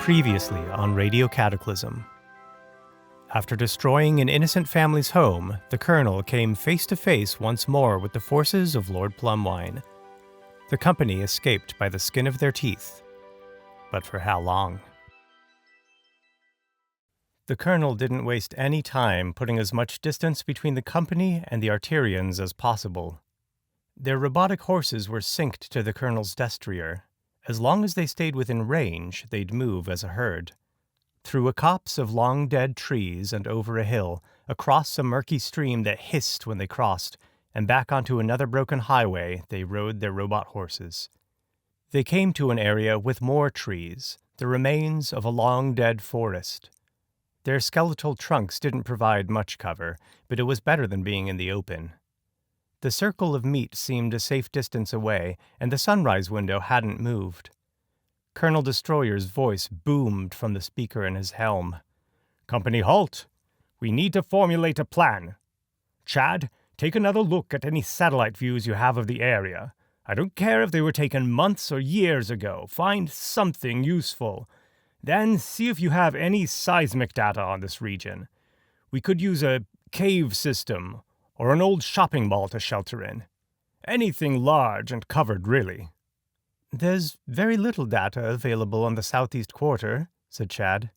Previously on Radio Cataclysm. After destroying an innocent family's home, the Colonel came face to face once more with the forces of Lord Plumwine. The company escaped by the skin of their teeth. But for how long? The Colonel didn't waste any time putting as much distance between the company and the Arterians as possible. Their robotic horses were synced to the Colonel's destrier. As long as they stayed within range, they'd move as a herd. Through a copse of long-dead trees and over a hill, across a murky stream that hissed when they crossed, and back onto another broken highway, they rode their robot horses. They came to an area with more trees, the remains of a long-dead forest. Their skeletal trunks didn't provide much cover, but it was better than being in the open. The circle of meat seemed a safe distance away, and the sunrise window hadn't moved. Colonel Destroyer's voice boomed from the speaker in his helm. "Company, halt! We need to formulate a plan. Chad, take another look at any satellite views you have of the area. I don't care if they were taken months or years ago. Find something useful. Then see if you have any seismic data on this region. We could use a cave system, or an old shopping mall to shelter in. Anything large and covered, really." "There's very little data available on the southeast quarter," said Chad.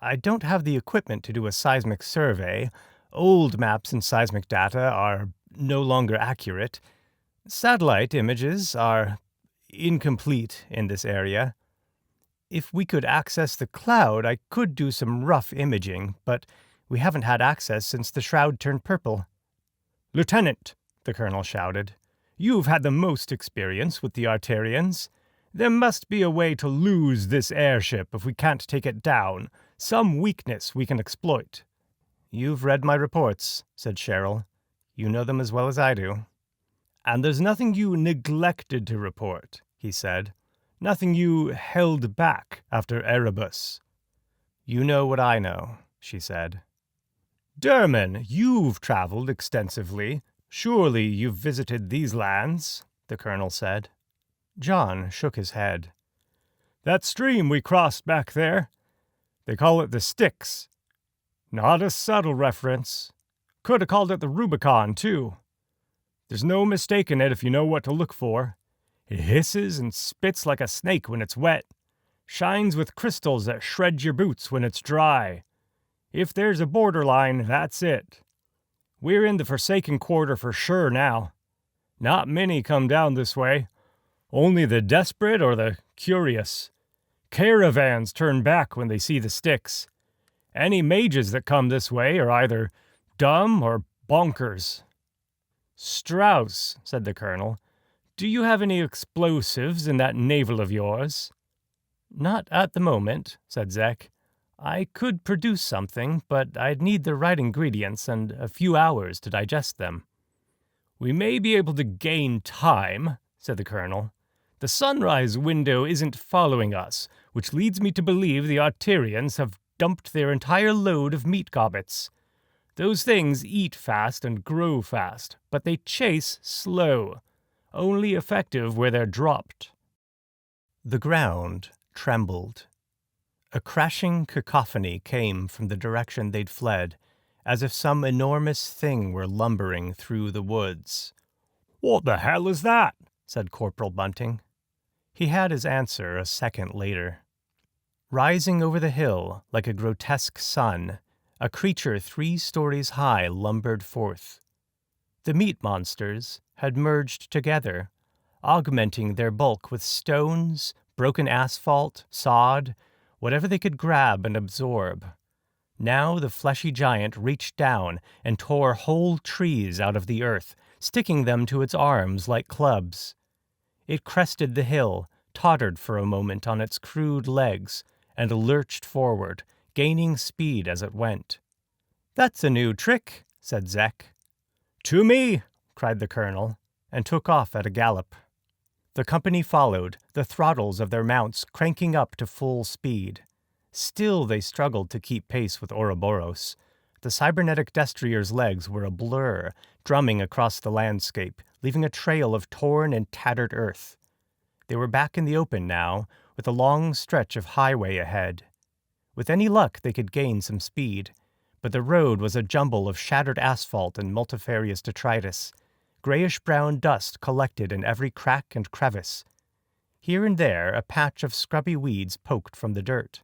"I don't have the equipment to do a seismic survey. Old maps and seismic data are no longer accurate. Satellite images are incomplete in this area. If we could access the cloud, I could do some rough imaging, but we haven't had access since the shroud turned purple." "Lieutenant," the Colonel shouted, "you've had the most experience with the Arterians. There must be a way to lose this airship if we can't take it down, some weakness we can exploit." "You've read my reports," said Cheryl. "You know them as well as I do." "And there's nothing you neglected to report," he said. "Nothing you held back after Erebus." "You know what I know," she said. "Derman, you've traveled extensively. Surely you've visited these lands," the Colonel said. John shook his head. "That stream we crossed back there, they call it the Styx. Not a subtle reference. Could have called it the Rubicon, too. There's no mistaking it if you know what to look for. It hisses and spits like a snake when it's wet. Shines with crystals that shred your boots when it's dry. If there's a borderline, that's it. We're in the Forsaken Quarter for sure now. Not many come down this way. Only the desperate or the curious. Caravans turn back when they see the Styx. Any mages that come this way are either dumb or bonkers." "Strauss," said the Colonel, "do you have any explosives in that navel of yours?" "Not at the moment," said Zeck. "I could produce something, but I'd need the right ingredients and a few hours to digest them." "We may be able to gain time," said the Colonel. "The sunrise window isn't following us, which leads me to believe the Arterians have dumped their entire load of meat gobbets. Those things eat fast and grow fast, but they chase slow, only effective where they're dropped." The ground trembled. A crashing cacophony came from the direction they'd fled, as if some enormous thing were lumbering through the woods. "What the hell is that?" said Corporal Bunting. He had his answer a second later. Rising over the hill like a grotesque sun, a creature 3 stories high lumbered forth. The meat monsters had merged together, augmenting their bulk with stones, broken asphalt, sod, whatever they could grab and absorb. Now the fleshy giant reached down and tore whole trees out of the earth, sticking them to its arms like clubs. It crested the hill, tottered for a moment on its crude legs, and lurched forward, gaining speed as it went. "That's a new trick," said Zeck. "To me!" cried the Colonel, and took off at a gallop. The company followed, the throttles of their mounts cranking up to full speed. Still they struggled to keep pace with Ouroboros. The cybernetic destrier's legs were a blur, drumming across the landscape, leaving a trail of torn and tattered earth. They were back in the open now, with a long stretch of highway ahead. With any luck, they could gain some speed, but the road was a jumble of shattered asphalt and multifarious detritus. Grayish-brown dust collected in every crack and crevice. Here and there, a patch of scrubby weeds poked from the dirt.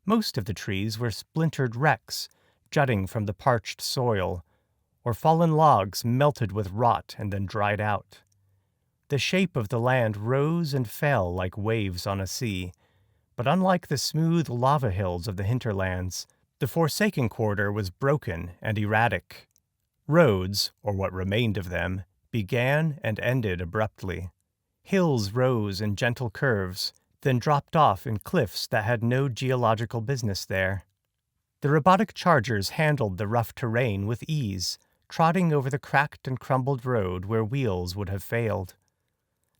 Most of the trees were splintered wrecks, jutting from the parched soil, or fallen logs melted with rot and then dried out. The shape of the land rose and fell like waves on a sea, but unlike the smooth lava hills of the hinterlands, the Forsaken Quarter was broken and erratic. Roads, or what remained of them, began and ended abruptly. Hills rose in gentle curves, then dropped off in cliffs that had no geological business there. The robotic chargers handled the rough terrain with ease, trotting over the cracked and crumbled road where wheels would have failed.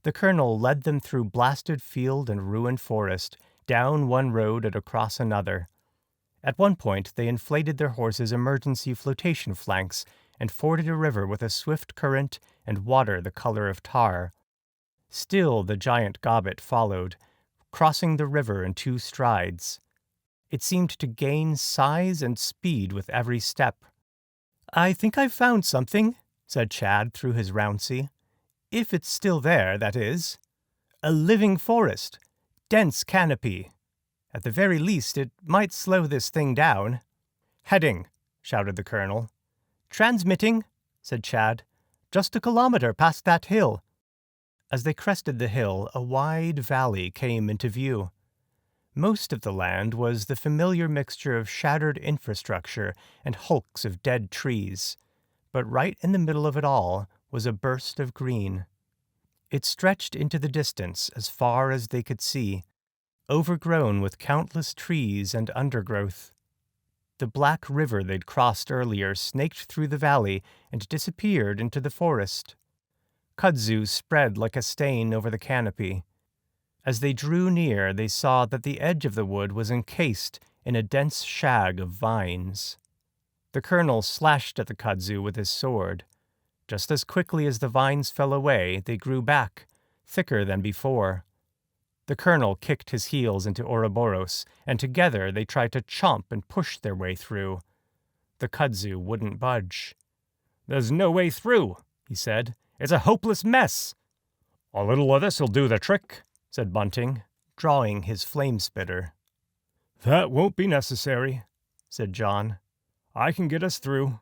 The colonel led them through blasted field and ruined forest, down one road and across another. At one point, they inflated their horses' emergency flotation flanks and forded a river with a swift current and water the color of tar. Still the giant gobbet followed, crossing the river in 2 strides. It seemed to gain size and speed with every step. "I think I've found something," said Chad through his roundsy. "If it's still there, that is. A living forest. Dense canopy. At the very least, it might slow this thing down." "Heading," shouted the colonel. "Transmitting," said Chad. "Just a kilometer past that hill." As they crested the hill, a wide valley came into view. Most of the land was the familiar mixture of shattered infrastructure and hulks of dead trees, but right in the middle of it all was a burst of green. It stretched into the distance as far as they could see, overgrown with countless trees and undergrowth. The black river they'd crossed earlier snaked through the valley and disappeared into the forest. Kudzu spread like a stain over the canopy. As they drew near, they saw that the edge of the wood was encased in a dense shag of vines. The colonel slashed at the kudzu with his sword. Just as quickly as the vines fell away, they grew back, thicker than before. The colonel kicked his heels into Ouroboros, and together they tried to chomp and push their way through. The kudzu wouldn't budge. "There's no way through," he said. "It's a hopeless mess." "A little of this'll do the trick," said Bunting, drawing his flame spitter. "That won't be necessary," said John. "I can get us through."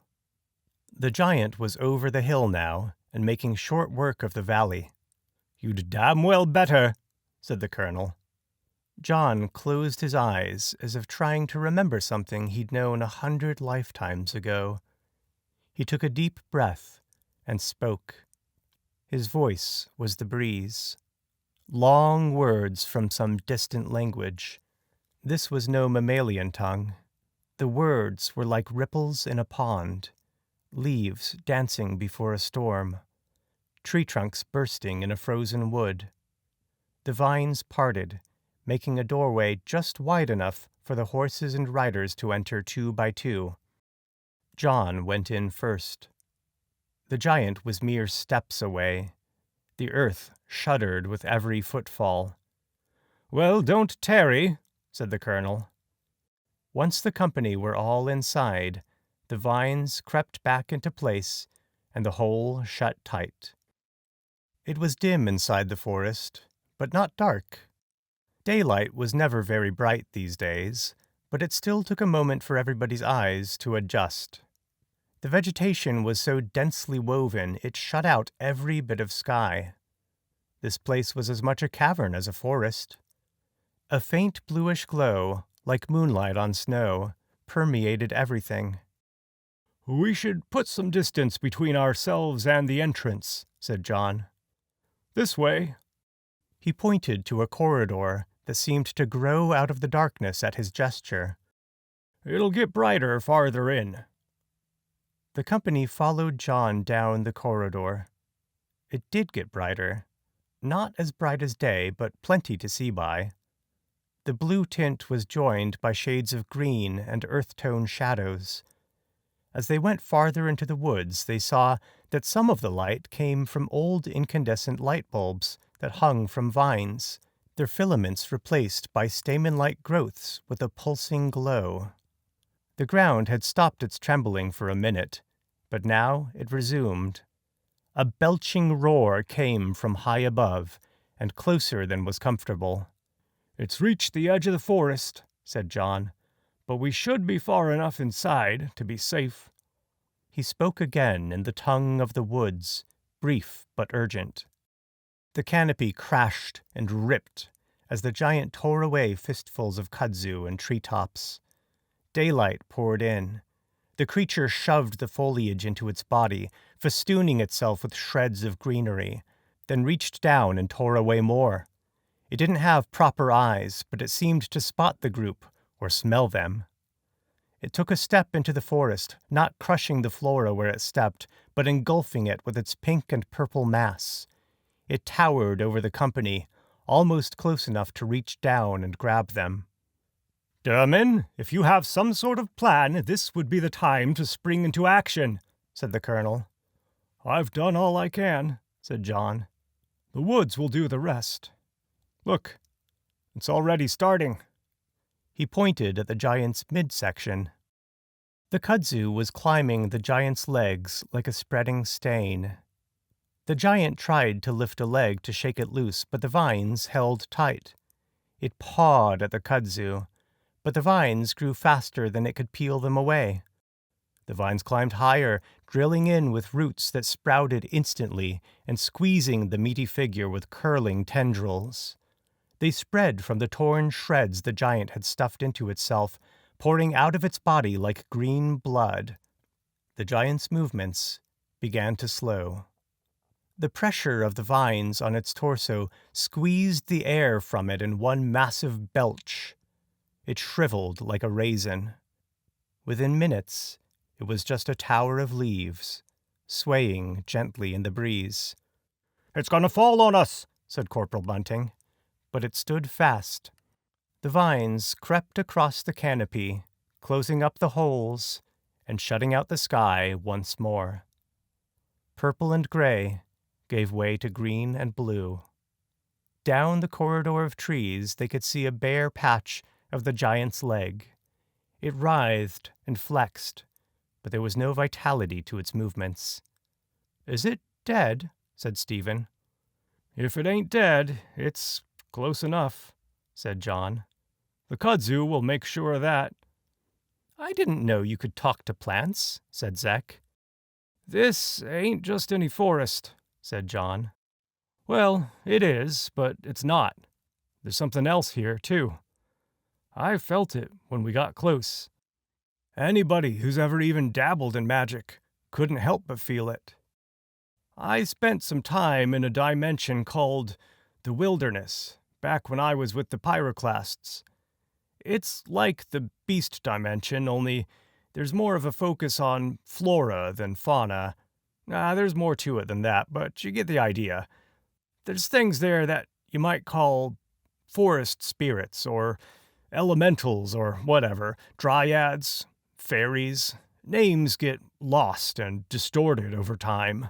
The giant was over the hill now, and making short work of the valley. "You'd damn well better," said the colonel. John closed his eyes as if trying to remember something he'd known 100 lifetimes ago. He took a deep breath and spoke. His voice was the breeze. Long words from some distant language. This was no mammalian tongue. The words were like ripples in a pond, leaves dancing before a storm, tree trunks bursting in a frozen wood. The vines parted, making a doorway just wide enough for the horses and riders to enter 2 by 2. John went in first. The giant was mere steps away. The earth shuddered with every footfall. "Well, don't tarry," said the colonel. Once the company were all inside, the vines crept back into place, and the hole shut tight. It was dim inside the forest, but not dark. Daylight was never very bright these days, but it still took a moment for everybody's eyes to adjust. The vegetation was so densely woven it shut out every bit of sky. This place was as much a cavern as a forest. A faint bluish glow, like moonlight on snow, permeated everything. "We should put some distance between ourselves and the entrance," said John. "This way." He pointed to a corridor that seemed to grow out of the darkness at his gesture. "It'll get brighter farther in." The company followed John down the corridor. It did get brighter. Not as bright as day, but plenty to see by. The blue tint was joined by shades of green and earth-tone shadows. As they went farther into the woods, they saw that some of the light came from old incandescent light bulbs that hung from vines, their filaments replaced by stamen-like growths with a pulsing glow. The ground had stopped its trembling for a minute, but now it resumed. A belching roar came from high above, and closer than was comfortable. "It's reached the edge of the forest," said John, "but we should be far enough inside to be safe." He spoke again in the tongue of the woods, brief but urgent. The canopy crashed and ripped as the giant tore away fistfuls of kudzu and treetops. Daylight poured in. The creature shoved the foliage into its body, festooning itself with shreds of greenery, then reached down and tore away more. It didn't have proper eyes, but it seemed to spot the group or smell them. It took a step into the forest, not crushing the flora where it stepped, but engulfing it with its pink and purple mass. It towered over the company, almost close enough to reach down and grab them. "Derman, if you have some sort of plan, this would be the time to spring into action," said the colonel. "I've done all I can," said John. "The woods will do the rest. Look, it's already starting." He pointed at the giant's midsection. The kudzu was climbing the giant's legs like a spreading stain. The giant tried to lift a leg to shake it loose, but the vines held tight. It pawed at the kudzu, but the vines grew faster than it could peel them away. The vines climbed higher, drilling in with roots that sprouted instantly and squeezing the meaty figure with curling tendrils. They spread from the torn shreds the giant had stuffed into itself, pouring out of its body like green blood. The giant's movements began to slow. The pressure of the vines on its torso squeezed the air from it in one massive belch. It shriveled like a raisin. Within minutes, it was just a tower of leaves, swaying gently in the breeze. "It's going to fall on us," said Corporal Bunting. But it stood fast. The vines crept across the canopy, closing up the holes and shutting out the sky once more. Purple and gray gave way to green and blue. Down the corridor of trees they could see a bare patch of the giant's leg. It writhed and flexed, but there was no vitality to its movements. "Is it dead?" said Stephen. "If it ain't dead, it's close enough," said John. "The kudzu will make sure of that." "I didn't know you could talk to plants," said Zeck. "This ain't just any forest," said John. "Well, it is, but it's not. There's something else here, too. I felt it when we got close. Anybody who's ever even dabbled in magic couldn't help but feel it. I spent some time in a dimension called the Wilderness, back when I was with the Pyroclasts. It's like the Beast dimension, only there's more of a focus on flora than fauna. There's more to it than that, but you get the idea. There's things there that you might call forest spirits, or elementals, or whatever, dryads, fairies. Names get lost and distorted over time.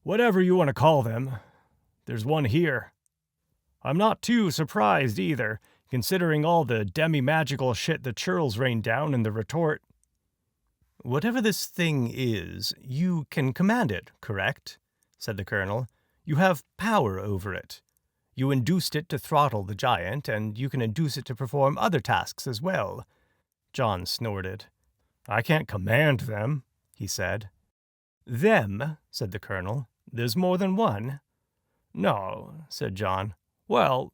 Whatever you want to call them, there's one here. I'm not too surprised either, considering all the demi-magical shit the churls rained down in the retort." "Whatever this thing is, you can command it, correct?" said the colonel. "You have power over it. You induced it to throttle the giant, and you can induce it to perform other tasks as well." John snorted. "I can't command them," he said. "Them," said the colonel. "There's more than one." "No," said John. "Well,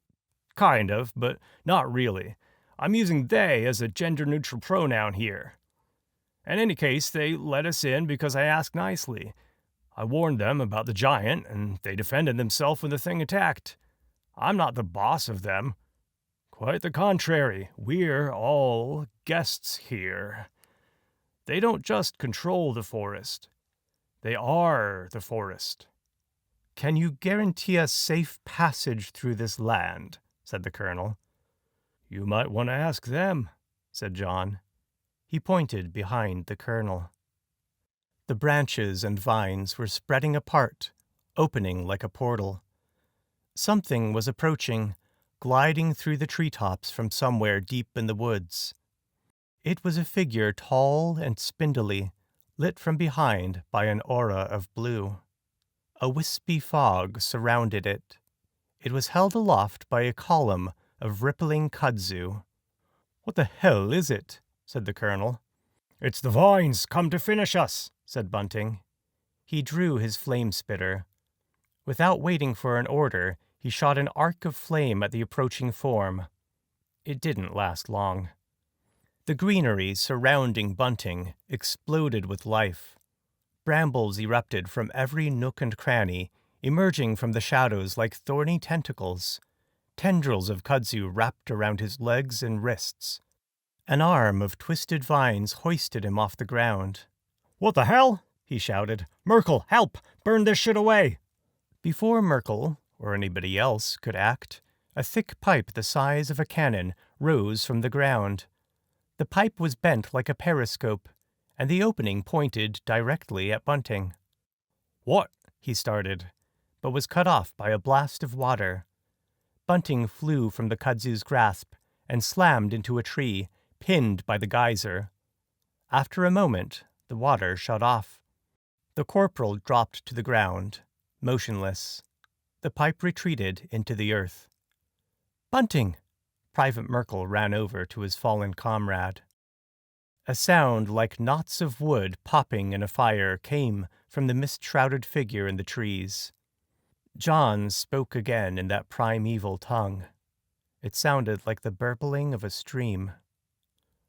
kind of, but not really. I'm using they as a gender-neutral pronoun here. In any case, they let us in because I asked nicely. I warned them about the giant, and they defended themselves when the thing attacked. I'm not the boss of them. Quite the contrary, we're all guests here. They don't just control the forest. They are the forest." "Can you guarantee us safe passage through this land?" said the colonel. "You might want to ask them," said John. He pointed behind the colonel. The branches and vines were spreading apart, opening like a portal. Something was approaching, gliding through the treetops from somewhere deep in the woods. It was a figure tall and spindly, lit from behind by an aura of blue. A wispy fog surrounded it. It was held aloft by a column of rippling kudzu. "What the hell is it?" said the colonel. "It's the vines come to finish us," said Bunting. He drew his flame spitter. Without waiting for an order, he shot an arc of flame at the approaching form. It didn't last long. The greenery surrounding Bunting exploded with life. Brambles erupted from every nook and cranny, emerging from the shadows like thorny tentacles. Tendrils of kudzu wrapped around his legs and wrists. An arm of twisted vines hoisted him off the ground. "What the hell?" he shouted. "Merkel, help! Burn this shit away!" Before Merkel, or anybody else, could act, a thick pipe the size of a cannon rose from the ground. The pipe was bent like a periscope, and the opening pointed directly at Bunting. "What?" he started, but was cut off by a blast of water. Bunting flew from the kudzu's grasp and slammed into a tree, pinned by the geyser. After a moment, the water shut off. The corporal dropped to the ground, motionless. The pipe retreated into the earth. "Bunting!" Private Merkel ran over to his fallen comrade. A sound like knots of wood popping in a fire came from the mist-shrouded figure in the trees. John spoke again in that primeval tongue. It sounded like the burbling of a stream.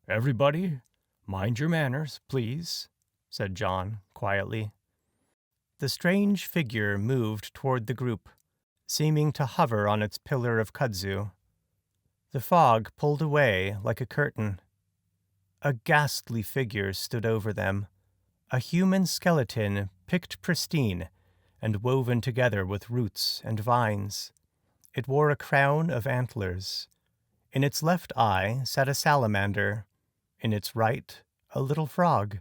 "Everybody, mind your manners, please," said John quietly. The strange figure moved toward the group, seeming to hover on its pillar of kudzu. The fog pulled away like a curtain. A ghastly figure stood over them, a human skeleton picked pristine and woven together with roots and vines. It wore a crown of antlers. In its left eye sat a salamander, in its right a little frog.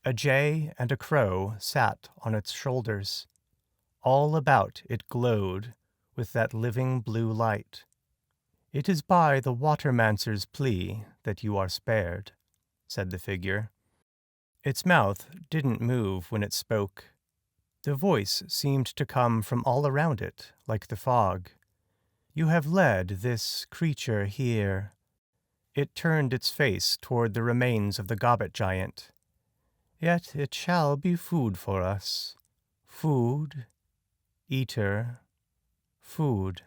A jay and a crow sat on its shoulders. All about it glowed with that living blue light. "It is by the watermancer's plea that you are spared," said the figure. Its mouth didn't move when it spoke. The voice seemed to come from all around it, like the fog. "You have led this creature here." It turned its face toward the remains of the gobbet giant. "Yet it shall be food for us. Food, eater, food."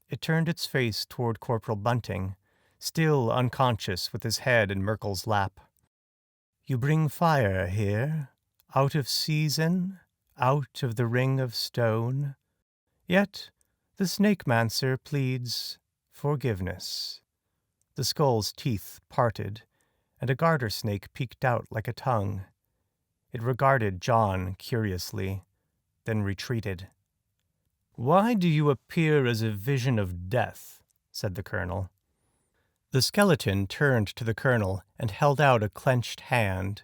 It turned its face toward Corporal Bunting, still unconscious with his head in Merkel's lap. "You bring fire here, out of season, out of the ring of stone. Yet the snake-mancer pleads forgiveness." The skull's teeth parted, and a garter snake peeked out like a tongue. It regarded John curiously, then retreated. "Why do you appear as a vision of death?" said the colonel. The skeleton turned to the colonel and held out a clenched hand.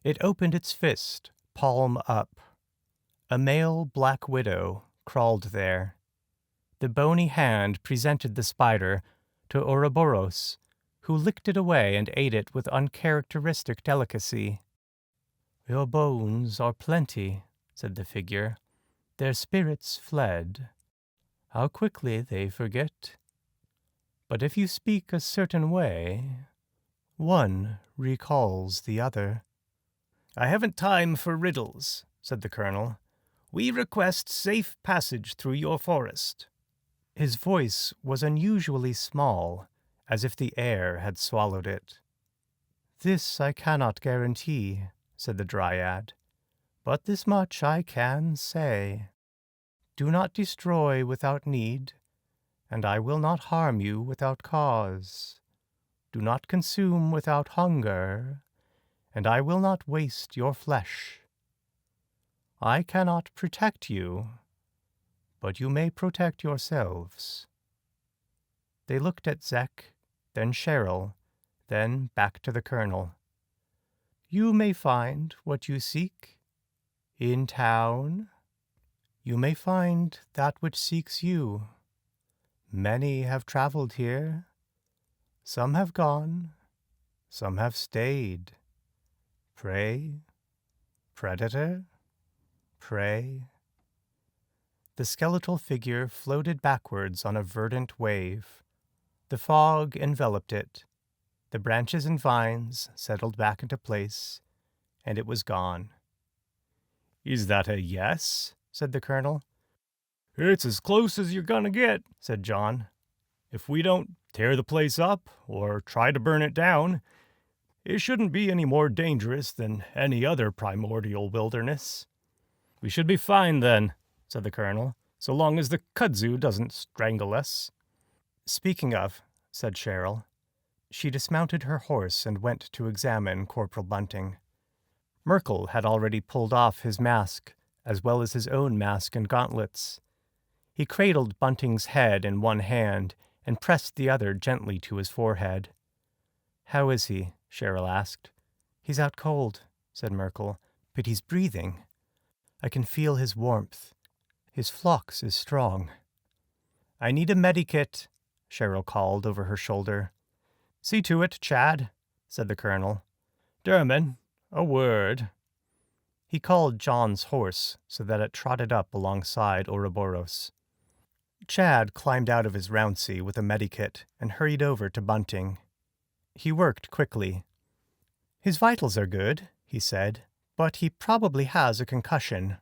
It opened its fist, palm up. A male black widow crawled there. The bony hand presented the spider to Ouroboros, who licked it away and ate it with uncharacteristic delicacy. "Your bones are plenty," said the figure. "Their spirits fled. How quickly they forget. But if you speak a certain way, one recalls the other." "I haven't time for riddles," said the colonel. "We request safe passage through your forest." His voice was unusually small, as if the air had swallowed it. "This I cannot guarantee," said the dryad, "but this much I can say. Do not destroy without need, and I will not harm you without cause. Do not consume without hunger, and I will not waste your flesh. I cannot protect you, but you may protect yourselves." They looked at Zeck, then Cheryl, then back to the colonel. "You may find what you seek in town. You may find that which seeks you. Many have traveled here. Some have gone, some have stayed. Prey, predator, prey. The skeletal figure floated backwards on a verdant wave. The fog enveloped it. The branches and vines settled back into place, and it was gone. "Is that a yes?" said the colonel. "It's as close as you're gonna get," said John. "If we don't tear the place up or try to burn it down, it shouldn't be any more dangerous than any other primordial wilderness." "We should be fine then," said the colonel, "so long as the kudzu doesn't strangle us." "Speaking of," said Cheryl. She dismounted her horse and went to examine Corporal Bunting. Merkel had already pulled off his mask, as well as his own mask and gauntlets. He cradled Bunting's head in one hand and pressed the other gently to his forehead. "How is he?" Cheryl asked. "He's out cold," said Merkel, "but he's breathing. I can feel his warmth. His flux is strong." "I need a medikit," Cheryl called over her shoulder. "See to it, Chad," said the colonel. "Derman, a word." He called John's horse so that it trotted up alongside Ouroboros. Chad climbed out of his rouncy with a medikit and hurried over to Bunting. He worked quickly. "His vitals are good," he said, "but he probably has a concussion.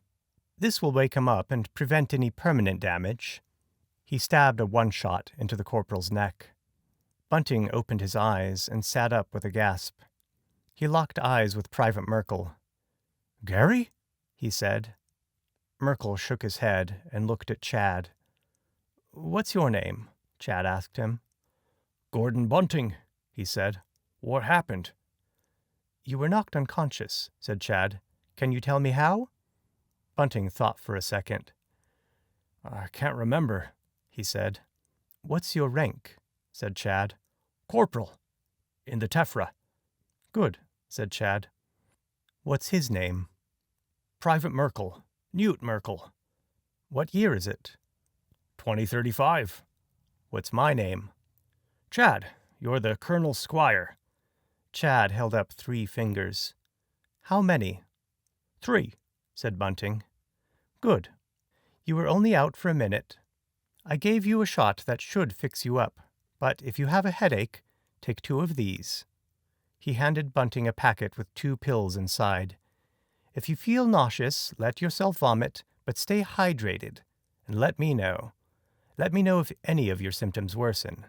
This will wake him up and prevent any permanent damage." He stabbed a one-shot into the corporal's neck. Bunting opened his eyes and sat up with a gasp. He locked eyes with Private Merkel. "Gary?" he said. Merkel shook his head and looked at Chad. "What's your name?" Chad asked him. "Gordon Bunting," he said. "What happened?" "You were knocked unconscious," said Chad. "Can you tell me how?" Bunting thought for a second. "I can't remember," he said. "What's your rank?" said Chad. "Corporal. In the Tephra." "Good," said Chad. "What's his name?" "Private Merkel. Newt Merkel." "What year is it?" 2035. "What's my name?" "Chad. You're the Colonel's squire." Chad held up 3 fingers. "How many?" "3, said Bunting. "Good. You were only out for a minute. I gave you a shot that should fix you up, but if you have a headache, take 2 of these." He handed Bunting a packet with 2 pills inside. "If you feel nauseous, let yourself vomit, but stay hydrated, and let me know. Let me know if any of your symptoms worsen."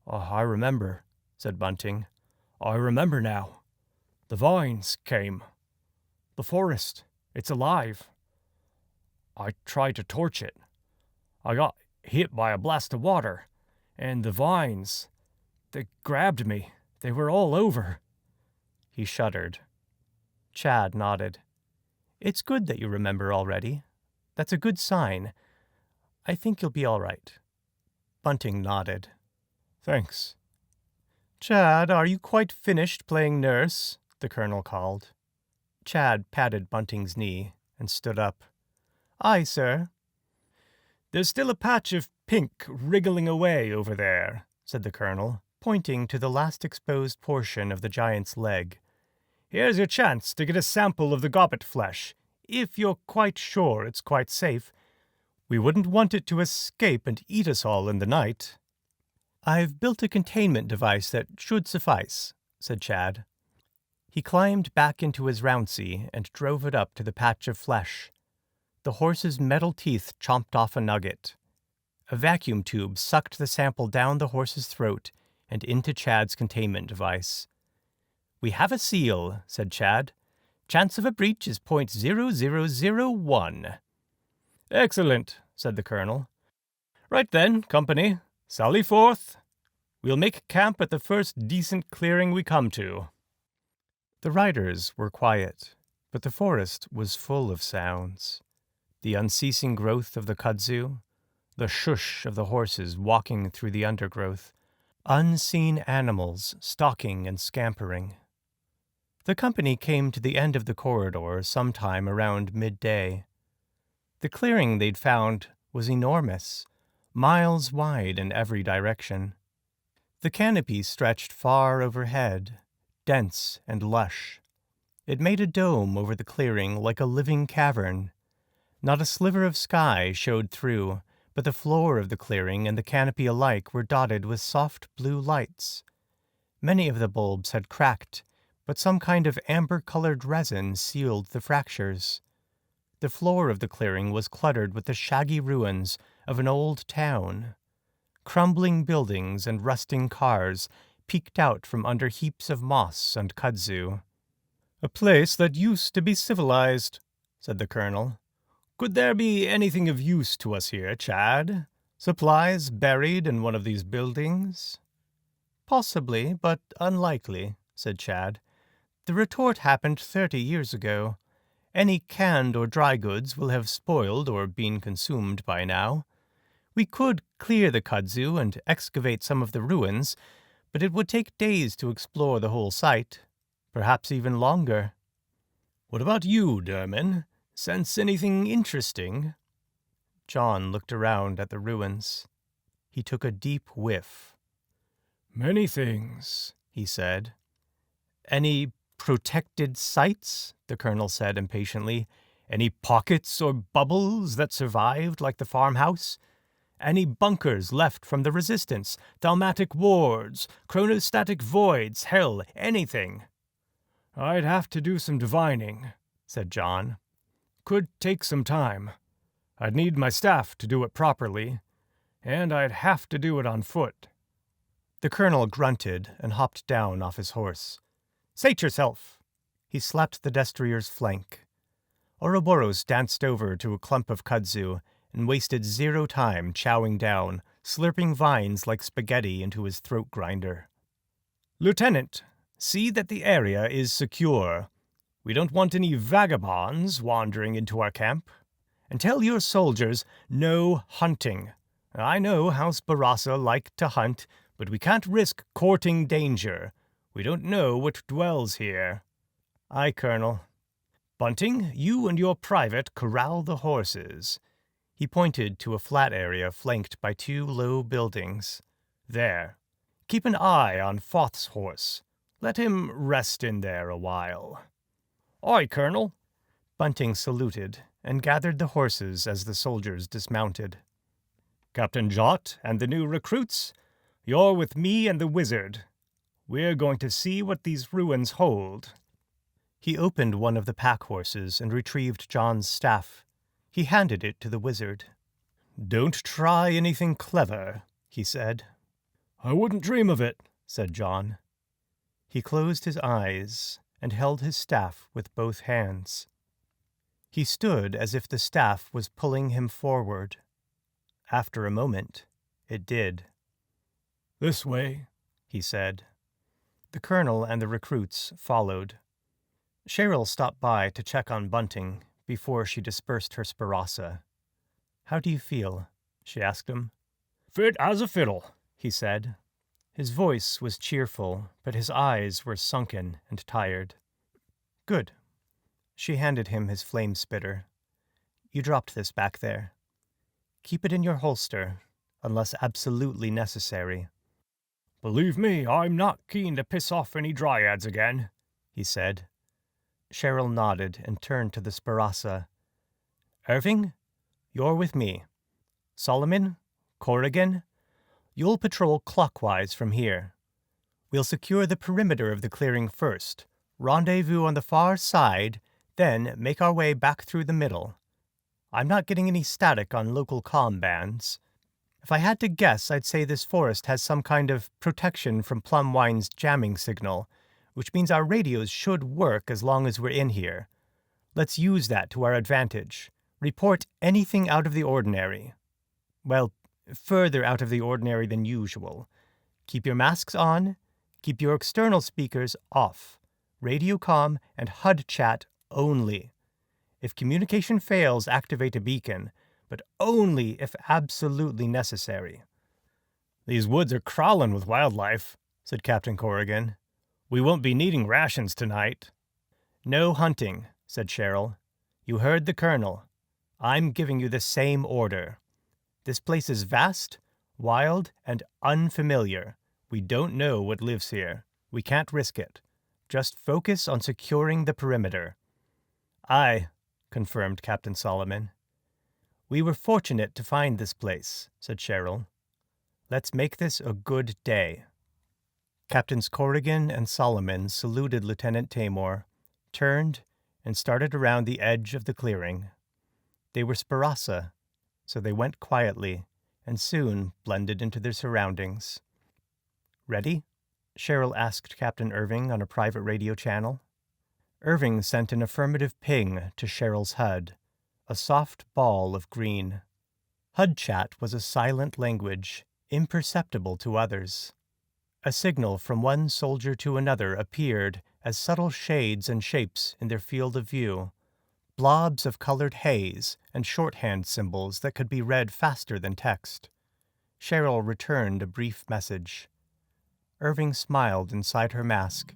"Oh, I remember," said Bunting. "I remember now. The vines came. The forest, it's alive. I tried to torch it. I got hit by a blast of water, and the vines, they grabbed me. They were all over." He shuddered. Chad nodded. "It's good that you remember already. That's a good sign. I think you'll be all right." Bunting nodded. "Thanks." "Chad, are you quite finished playing nurse?" the colonel called. Chad patted Bunting's knee and stood up. "Aye, sir." "There's still a patch of pink wriggling away over there," said the colonel, pointing to the last exposed portion of the giant's leg. "Here's your chance to get a sample of the gobbet flesh, if you're quite sure it's quite safe. We wouldn't want it to escape and eat us all in the night." "I've built a containment device that should suffice," said Chad. He climbed back into his rouncy and drove it up to the patch of flesh. The horse's metal teeth chomped off a nugget. A vacuum tube sucked the sample down the horse's throat and into Chad's containment device. "We have a seal," said Chad. "Chance of a breach is .0001. "Excellent," said the colonel. "Right then, company, sally forth. We'll make camp at the first decent clearing we come to." The riders were quiet, but the forest was full of sounds. The unceasing growth of the kudzu, the shush of the horses walking through the undergrowth, unseen animals stalking and scampering. The company came to the end of the corridor sometime around midday. The clearing they'd found was enormous, miles wide in every direction. The canopy stretched far overhead, dense and lush. It made a dome over the clearing like a living cavern. Not a sliver of sky showed through, but the floor of the clearing and the canopy alike were dotted with soft blue lights. Many of the bulbs had cracked, but some kind of amber-colored resin sealed the fractures. The floor of the clearing was cluttered with the shaggy ruins of an old town. Crumbling buildings and rusting cars peeked out from under heaps of moss and kudzu. "A place that used to be civilized," said the colonel. "Could there be anything of use to us here, Chad? Supplies buried in one of these buildings?" "Possibly, but unlikely," said Chad. "The retort happened 30 years ago. Any canned or dry goods will have spoiled or been consumed by now. We could clear the kudzu and excavate some of the ruins, but it would take days to explore the whole site, perhaps even longer." "What about you, Derman? Sense anything interesting?" John looked around at the ruins. He took a deep whiff. "Many things," he said. "Any protected sites?" the colonel said impatiently. "Any pockets or bubbles that survived like the farmhouse? Any bunkers left from the resistance, thaumatic wards, chronostatic voids, hell, anything?" "I'd have to do some divining," said John. "Could take some time. I'd need my staff to do it properly, and I'd have to do it on foot." The colonel grunted and hopped down off his horse. "Sate yourself!" He slapped the destrier's flank. Ouroboros danced over to a clump of kudzu and wasted zero time chowing down, slurping vines like spaghetti into his throat grinder. "Lieutenant, see that the area is secure. We don't want any vagabonds wandering into our camp. And tell your soldiers no hunting. I know House Barassa like to hunt, but we can't risk courting danger. We don't know what dwells here." "Aye, Colonel." "Bunting, you and your private corral the horses." He pointed to a flat area flanked by 2 low buildings. "There. Keep an eye on Foth's horse. Let him rest in there a while." "Aye, Colonel." Bunting saluted and gathered the horses as the soldiers dismounted. "Captain Jott and the new recruits, you're with me and the wizard. We're going to see what these ruins hold." He opened one of the pack horses and retrieved John's staff. He handed it to the wizard. "Don't try anything clever," he said. "I wouldn't dream of it," said John. He closed his eyes and held his staff with both hands. He stood as if the staff was pulling him forward. After a moment, it did. "This way," he said. The colonel and the recruits followed. Cheryl stopped by to check on Bunting before she dispersed her sparassa. "How do you feel?" she asked him. "Fit as a fiddle," he said. His voice was cheerful, but his eyes were sunken and tired. "Good." She handed him his flame spitter. "You dropped this back there. Keep it in your holster, unless absolutely necessary." "Believe me, I'm not keen to piss off any dryads again," he said. Cheryl nodded and turned to the sparassa. "Irving, you're with me. Solomon, Corrigan, you'll patrol clockwise from here. We'll secure the perimeter of the clearing first, rendezvous on the far side, then make our way back through the middle. I'm not getting any static on local comm bands. If I had to guess, I'd say this forest has some kind of protection from Plumwine's jamming signal, which means our radios should work as long as we're in here. Let's use that to our advantage. Report anything out of the ordinary. Well, further out of the ordinary than usual. Keep your masks on. Keep your external speakers off. Radio comm and HUD chat only. If communication fails, activate a beacon, but only if absolutely necessary." "These woods are crawling with wildlife," said Captain Corrigan. "We won't be needing rations tonight." "No hunting," said Cheryl. "You heard the colonel. I'm giving you the same order. This place is vast, wild, and unfamiliar. We don't know what lives here. We can't risk it. Just focus on securing the perimeter." "Aye," confirmed Captain Solomon. "We were fortunate to find this place," said Cheryl. "Let's make this a good day." Captains Corrigan and Solomon saluted Lieutenant Tamor, turned, and started around the edge of the clearing. They were Sparasa, so they went quietly and soon blended into their surroundings. "Ready?" Cheryl asked Captain Irving on a private radio channel. Irving sent an affirmative ping to Cheryl's HUD, a soft ball of green. HUD chat was a silent language, imperceptible to others. A signal from one soldier to another appeared as subtle shades and shapes in their field of view, blobs of colored haze and shorthand symbols that could be read faster than text. Cheryl returned a brief message. Irving smiled inside her mask,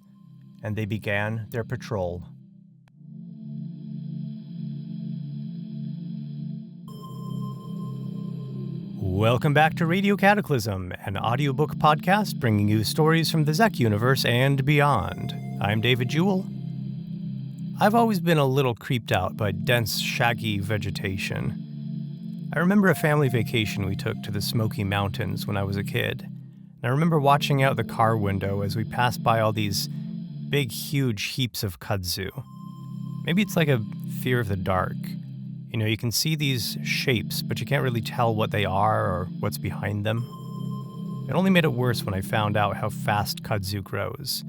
and they began their patrol. Welcome back to Radio Cataclysm, an audiobook podcast bringing you stories from the Zeck universe and beyond. I'm David Jewell. I've always been a little creeped out by dense, shaggy vegetation. I remember a family vacation we took to the Smoky Mountains when I was a kid. And I remember watching out the car window as we passed by all these big, huge heaps of kudzu. Maybe it's like a fear of the dark. You know, you can see these shapes, but you can't really tell what they are or what's behind them. It only made it worse when I found out how fast kudzu grows.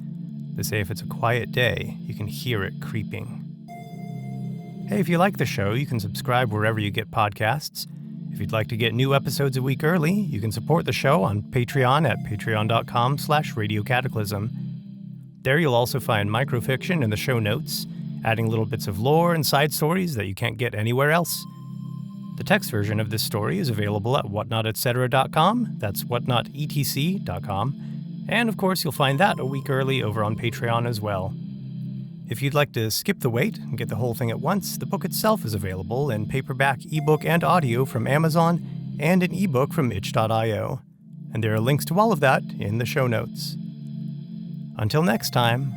They say if it's a quiet day, you can hear it creeping. Hey, if you like the show, you can subscribe wherever you get podcasts. If you'd like to get new episodes a week early, you can support the show on Patreon at patreon.com/radiocataclysm. There you'll also find microfiction in the show notes, adding little bits of lore and side stories that you can't get anywhere else. The text version of this story is available at whatnotetc.com. That's whatnotetc.com. And of course, you'll find that a week early over on Patreon as well. If you'd like to skip the wait and get the whole thing at once, the book itself is available in paperback, ebook, and audio from Amazon, and an ebook from itch.io. And there are links to all of that in the show notes. Until next time.